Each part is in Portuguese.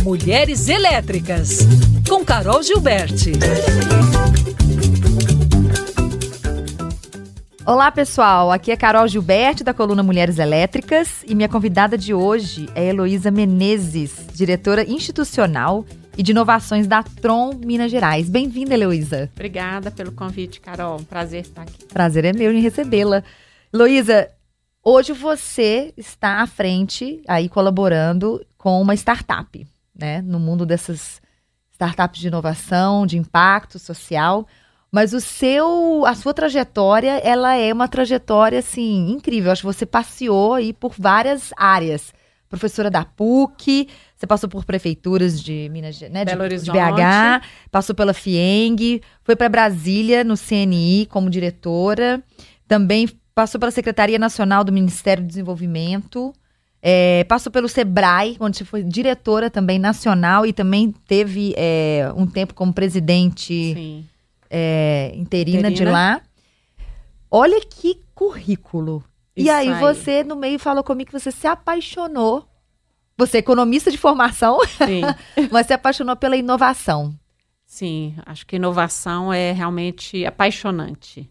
Mulheres Elétricas, com Carol Gilberti. Olá pessoal, aqui é Carol Gilberti da coluna Mulheres Elétricas e minha convidada de hoje é Heloísa Menezes, diretora institucional e de inovações da Tron Minas Gerais. Bem-vinda, Heloísa. Obrigada pelo convite, Carol. Prazer estar aqui. Prazer é meu em recebê-la. Heloísa, hoje você está à frente, aí colaborando com uma startup, né? No mundo dessas startups de inovação, de impacto social. Mas a sua trajetória, ela é uma trajetória, assim, incrível. Acho que você passeou aí por várias áreas. Professora da PUC, você passou por prefeituras de Minas, né, Belo de Horizonte. BH, passou pela FIENG, foi para Brasília, no CNI, como diretora. Também passou pela Secretaria Nacional do Ministério do Desenvolvimento. Passou pelo SEBRAE, onde você foi diretora também nacional e também teve um tempo como presidente... Sim. Interina de lá. Olha que currículo. Isso e aí aí. Você no meio falou comigo que você se apaixonou. Você é economista de formação, Sim. mas se apaixonou pela inovação. Sim, acho que inovação é realmente apaixonante.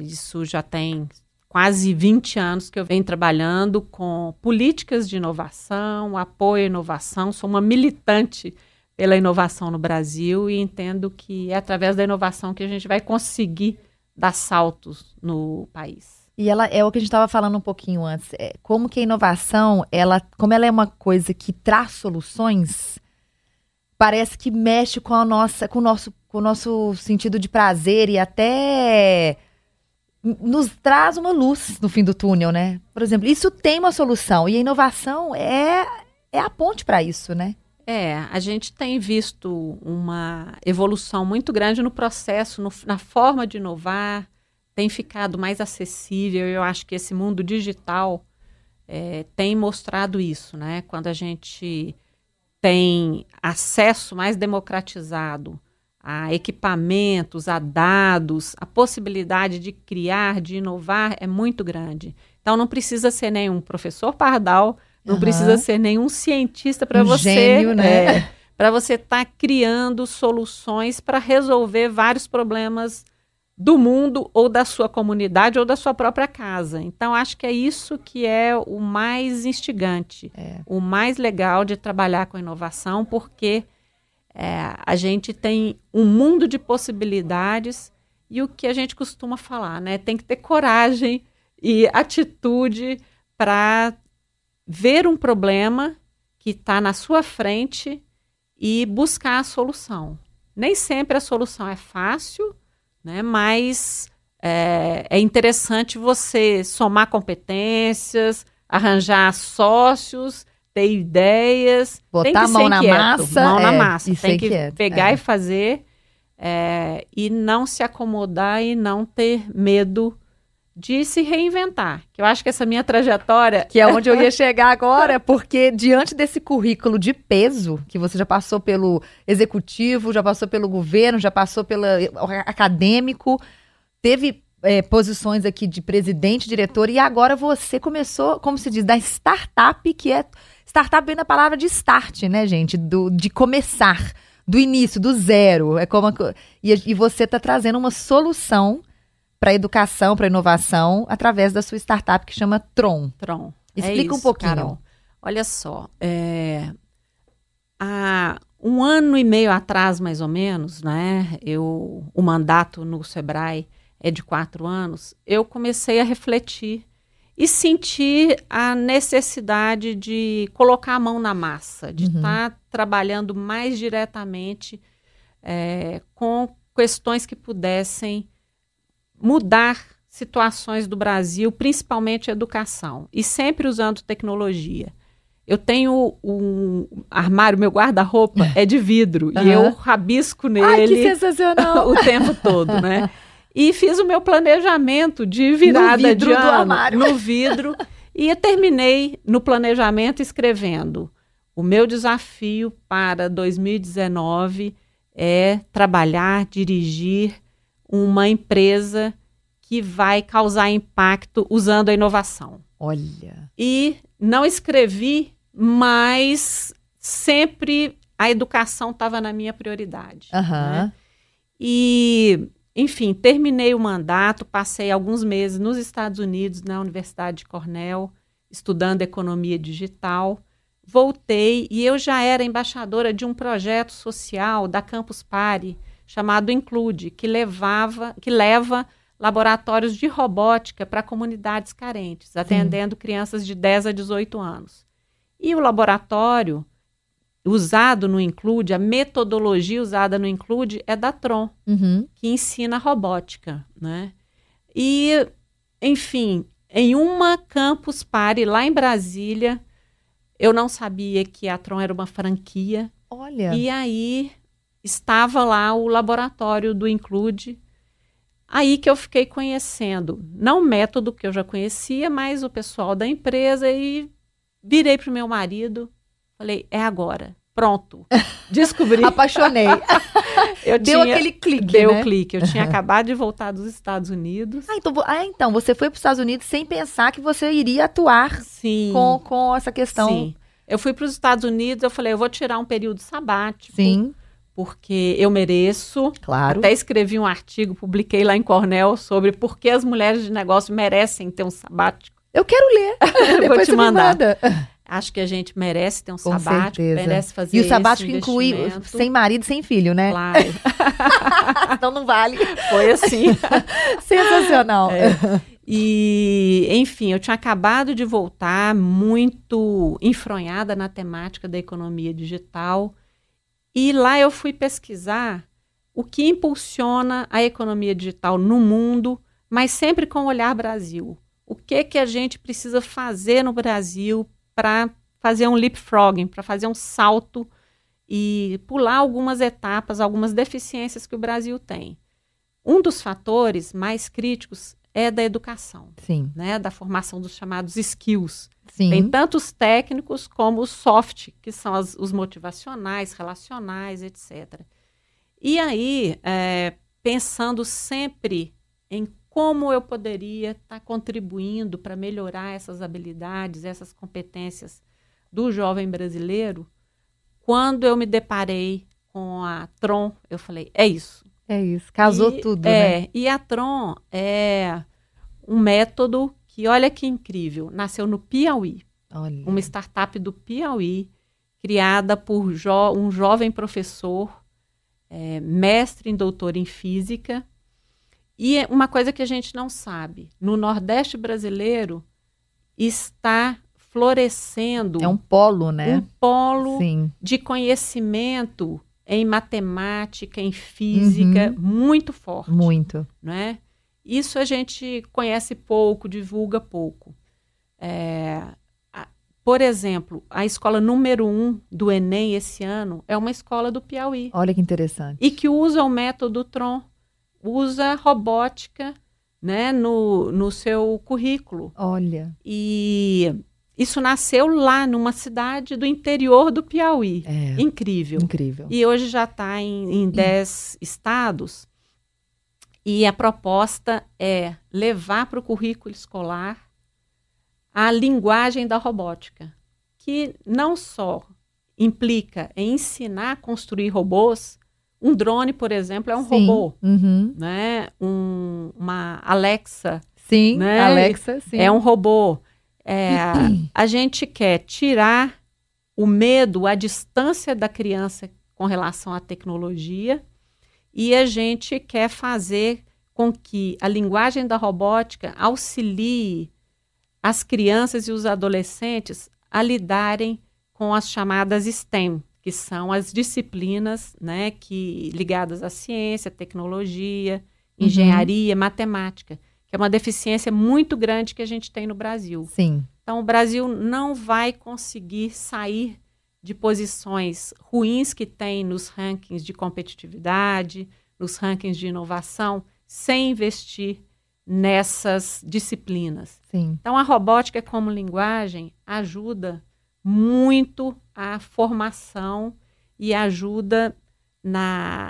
Isso já tem quase 20 anos que eu venho trabalhando com políticas de inovação, apoio à inovação. Sou uma militante pela inovação no Brasil e entendo que é através da inovação que a gente vai conseguir dar saltos no país. E ela é o que a gente estava falando um pouquinho antes. Como que a inovação, como ela é uma coisa que traz soluções, parece que mexe com o nosso sentido de prazer e até nos traz uma luz no fim do túnel, né? Por exemplo, isso tem uma solução e a inovação é a ponte para isso, né? A gente tem visto uma evolução muito grande no processo, na forma de inovar, tem ficado mais acessível. Eu acho que esse mundo digital tem mostrado isso, né? Quando a gente tem acesso mais democratizado a equipamentos, a dados, a possibilidade de criar, de inovar é muito grande. Então não precisa ser nenhum professor pardal, não precisa ser nenhum cientista para gênio, né? Para você estar criando soluções para resolver vários problemas do mundo ou da sua comunidade ou da sua própria casa. Então, acho que é isso que é o mais instigante, o mais legal de trabalhar com inovação, porque a gente tem um mundo de possibilidades e o que a gente costuma falar, né? Tem que ter coragem e atitude para ver um problema que está na sua frente e buscar a solução. Nem sempre a solução é fácil, né? Mas é interessante você somar competências, arranjar sócios, ter ideias. Botar a mão na massa. Mão na massa. Tem que quieto, pegar e fazer e não se acomodar e não ter medo de se reinventar, que eu acho que essa minha trajetória... Que é onde eu ia chegar agora, porque diante desse currículo de peso, que você já passou pelo executivo, já passou pelo governo, já passou pelo acadêmico, teve posições aqui de presidente, diretor, e agora você começou, como se diz, da startup, que é... Startup vem na palavra de start, né, gente? De começar, do início, do zero. E você está trazendo uma solução para a educação, para a inovação, através da sua startup que chama Tron. Tron. Explica um pouquinho. Carol. Olha só, há 1 ano e meio atrás, mais ou menos, né, o mandato no SEBRAE é de 4 anos, eu comecei a refletir e sentir a necessidade de colocar a mão na massa, de estar trabalhando mais diretamente com questões que pudessem mudar situações do Brasil, principalmente a educação, e sempre usando tecnologia. Eu tenho um armário, meu guarda-roupa é de vidro, e eu rabisco nele. Ai, que sensacional! O tempo todo, né? E fiz o meu planejamento de virada de ano no vidro, e eu terminei no planejamento escrevendo: o meu desafio para 2019 é trabalhar, dirigir uma empresa que vai causar impacto usando a inovação. Olha. E não escrevi, mas sempre a educação estava na minha prioridade. Aham. Né? E, enfim, terminei o mandato, passei alguns meses nos Estados Unidos, na Universidade de Cornell, estudando economia digital. Voltei e eu já era embaixadora de um projeto social da Campus Party, chamado Include, que leva laboratórios de robótica para comunidades carentes, atendendo crianças de 10 a 18 anos. E o laboratório usado no Include, a metodologia usada no Include é da Tron, que ensina robótica, né? E, enfim, em uma Campus Party lá em Brasília, eu não sabia que a Tron era uma franquia. Olha. E aí estava lá o laboratório do Include. Aí que eu fiquei conhecendo, não o método que eu já conhecia, mas o pessoal da empresa, e virei para o meu marido, falei, é agora, pronto, descobri. Apaixonei. Deu aquele clique, Deu né? clique, eu tinha acabado de voltar dos Estados Unidos. Então você foi para os Estados Unidos sem pensar que você iria atuar Sim, com essa questão. sim. Eu fui para os Estados Unidos, eu falei, eu vou tirar um período sabático. Sim. Porque eu mereço. Claro. Até escrevi um artigo, publiquei lá em Cornell sobre por que as mulheres de negócio merecem ter um sabático. Eu quero ler. Depois Vou te você mandar. me manda. Acho que a gente merece ter um Com sabático, certeza. merece fazer E o esse sabático inclui investimento. sem marido, sem filho, né? Claro, Então não vale. foi assim. Sensacional. E, enfim, eu tinha acabado de voltar, muito enfronhada na temática da economia digital. E lá eu fui pesquisar o que impulsiona a economia digital no mundo, mas sempre com o olhar Brasil. O que a gente precisa fazer no Brasil para fazer um leapfrogging, para fazer um salto e pular algumas etapas, algumas deficiências que o Brasil tem. Um dos fatores mais críticos é da educação, Sim. né, da formação dos chamados skills. Sim. Tem tanto os técnicos como os soft, que são os motivacionais, relacionais, etc. E aí, pensando sempre em como eu poderia estar contribuindo para melhorar essas habilidades, essas competências do jovem brasileiro, quando eu me deparei com a Tron, eu falei, é isso. É isso. Casou tudo, né? E a Tron é um método que, olha que incrível, nasceu no Piauí. Olha. Uma startup do Piauí, criada por um jovem professor, mestre em doutor em física. E uma coisa que a gente não sabe, no Nordeste brasileiro está florescendo É um polo, né? um polo Sim. de conhecimento em matemática, em física, muito forte. Muito. Não é? Isso a gente conhece pouco, divulga pouco. Por exemplo, a escola número 1 do Enem esse ano é uma escola do Piauí. Olha que interessante. E que usa o método Tron, usa robótica, né, no seu currículo. Olha. E isso nasceu lá, numa cidade do interior do Piauí. Incrível. Incrível. E hoje já está em 10 estados. E a proposta é levar para o currículo escolar a linguagem da robótica, que não só implica em ensinar a construir robôs. Um drone, por exemplo, é um robô, né? Uma Alexa. Sim, né? Alexa, sim. É um robô. A gente quer tirar o medo, a distância da criança com relação à tecnologia, e a gente quer fazer com que a linguagem da robótica auxilie as crianças e os adolescentes a lidarem com as chamadas STEM, que são as disciplinas, né, ligadas à ciência, tecnologia, engenharia, matemática, que é uma deficiência muito grande que a gente tem no Brasil. Sim. Então, o Brasil não vai conseguir sair de posições ruins que tem nos rankings de competitividade, nos rankings de inovação, sem investir nessas disciplinas. Sim. Então, a robótica como linguagem ajuda muito a formação e ajuda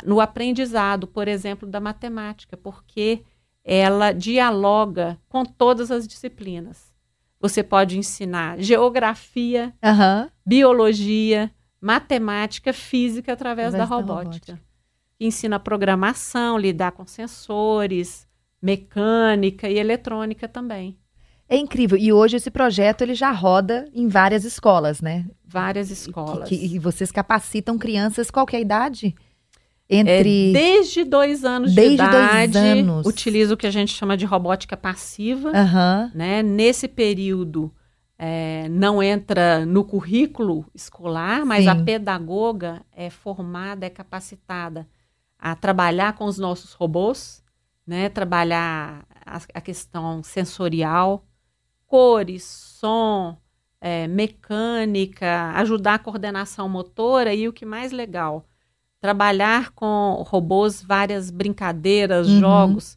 no aprendizado, por exemplo, da matemática, porque ela dialoga com todas as disciplinas. Você pode ensinar geografia, biologia, matemática, física através da robótica. Ensina programação, lidar com sensores, mecânica e eletrônica também. É incrível. E hoje esse projeto ele já roda em várias escolas, né? Várias escolas. E vocês capacitam crianças, qual que é a idade? Desde 2 anos de idade, utiliza o que a gente chama de robótica passiva. Né? Nesse período, não entra no currículo escolar, mas a pedagoga é formada, é capacitada a trabalhar com os nossos robôs, né? Trabalhar a questão sensorial, cores, som, mecânica, ajudar a coordenação motora e o que mais legal, trabalhar com robôs, várias brincadeiras, jogos,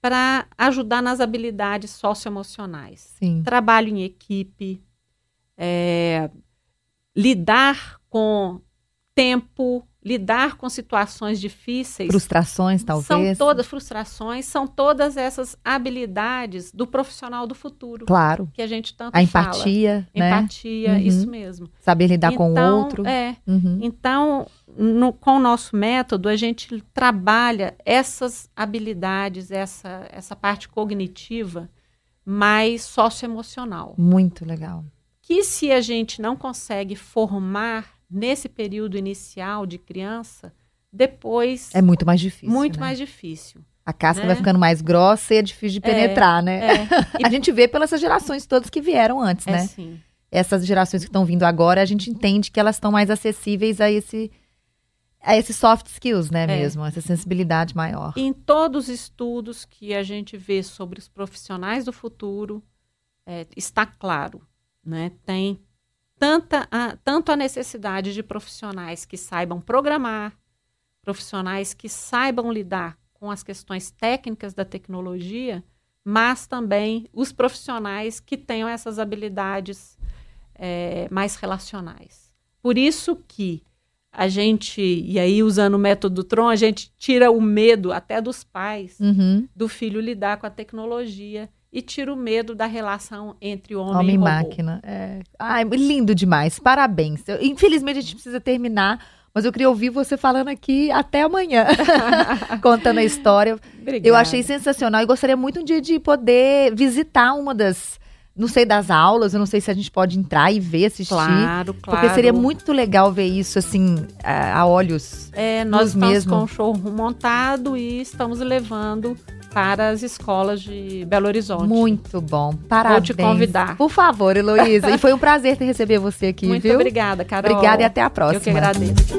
para ajudar nas habilidades socioemocionais. Trabalho em equipe, lidar com tempo, lidar com situações difíceis. Frustrações, talvez. São todas essas habilidades do profissional do futuro. Claro. Que a gente tanto fala. A empatia, né? Empatia, isso mesmo. Saber lidar com o outro. Então, com o nosso método, a gente trabalha essas habilidades, essa parte cognitiva mais socioemocional. Muito legal. Que se a gente não consegue formar nesse período inicial de criança, depois... É muito mais difícil, Muito né? mais difícil. A casca vai ficando mais grossa e é difícil de penetrar, né? A gente vê pelas gerações todas que vieram antes, né? Sim. Essas gerações que estão vindo agora, a gente entende que elas estão mais acessíveis a esses soft skills, né, mesmo? Essa sensibilidade maior. Em todos os estudos que a gente vê sobre os profissionais do futuro, está claro, né? Tem tanto a necessidade de profissionais que saibam programar, profissionais que saibam lidar com as questões técnicas da tecnologia, mas também os profissionais que tenham essas habilidades mais relacionais. Por isso que a gente, e aí usando o método Tron, a gente tira o medo até dos pais do filho lidar com a tecnologia e tira o medo da relação entre homem e robô. Máquina. Ai, lindo demais, parabéns. Infelizmente a gente precisa terminar, mas eu queria ouvir você falando aqui até amanhã, contando a história. Obrigada. Eu achei sensacional e gostaria muito um dia de poder visitar uma das aulas, eu não sei se a gente pode entrar e ver, assistir. Claro. Porque seria muito legal ver isso, assim, a olhos. Nós estamos com o showroom montado e estamos levando para as escolas de Belo Horizonte. Muito bom, parabéns. Vou te convidar. Por favor, Heloísa. E foi um prazer receber você aqui, Muito viu? obrigada, Carol. Obrigada e até a próxima. Eu que agradeço.